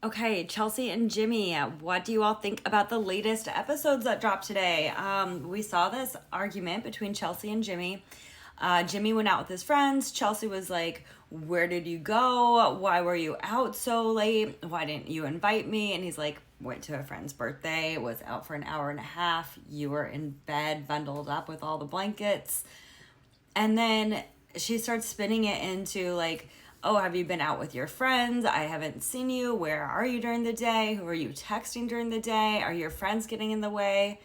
Okay, Chelsea and Jimmy, what do you all think about the latest episodes that dropped today? We saw this argument between Chelsea and Jimmy. Jimmy went out with his friends. Chelsea was like, "Where did you go? Why were you out so late? Why didn't you invite me?" And he's like, "Went to a friend's birthday, was out for an hour and a half. You were in bed, bundled up with all the blankets." And then she starts spinning it into like, "Oh, have you been out with your friends? I haven't seen you. Where are you during the day? Who are you texting during the day? Are your friends getting in the way?"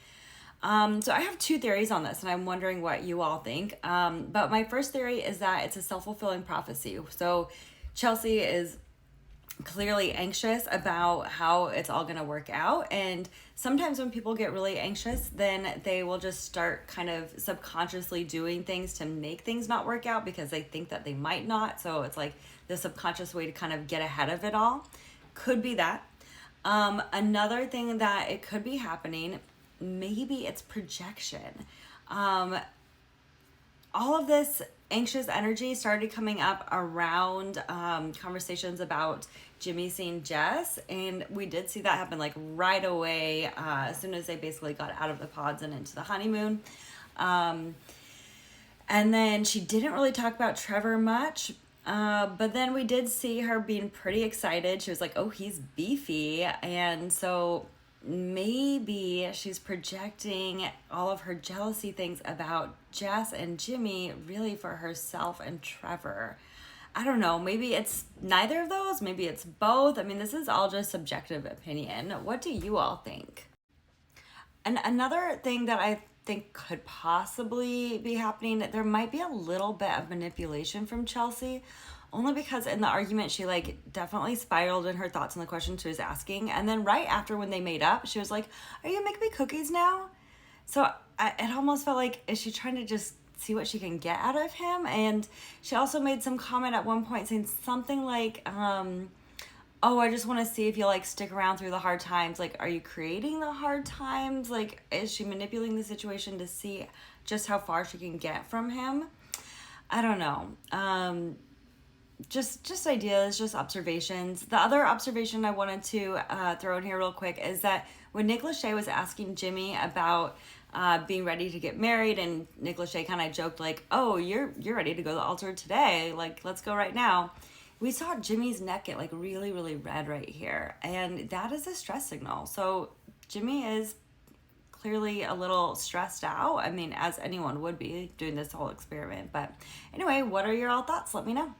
So I have two theories on this, and I'm wondering what you all think. But my first theory is that it's a self-fulfilling prophecy. So Chelsea is clearly anxious about how it's all going to work out, and sometimes when people get really anxious, then they will just start kind of subconsciously doing things to make things not work out because they think that they might not. So it's like the subconscious way to kind of get ahead of it all. Could be that. Another thing that it could be happening, maybe it's projection. All of this anxious energy started coming up around conversations about Jimmy seeing Jess, and we did see that happen like right away as soon as they basically got out of the pods and into the honeymoon. And then she didn't really talk about Trevor much, but then we did see her being pretty excited. She was like, "Oh, he's beefy," and so maybe she's projecting all of her jealousy things about Jess and Jimmy really for herself and Trevor. I don't know. Maybe it's neither of those. Maybe it's both. I mean, this is all just subjective opinion. What do you all think? And another thing that I think could possibly be happening, there might be a little bit of manipulation from Chelsea, only because in the argument she like definitely spiraled in her thoughts on the question she was asking, and then right after when they made up, she was like, "Are you gonna make me cookies now?" So it almost felt like, is she trying to just see what she can get out of him? And she also made some comment at one point saying something like, "Oh, I just want to see if you like stick around through the hard times." Like, are you creating the hard times? Like, is she manipulating the situation to see just how far she can get from him? I don't know. Just ideas, just observations. The other observation I wanted to throw in here real quick is that when Nick Lachey was asking Jimmy about being ready to get married, and Nick Lachey kind of joked like, "Oh, you're ready to go to the altar today, like let's go right now," we saw Jimmy's neck get like really, really red right here, and that is a stress signal. So Jimmy is clearly a little stressed out. I mean, as anyone would be doing this whole experiment. But anyway, what are your all thoughts? Let me know.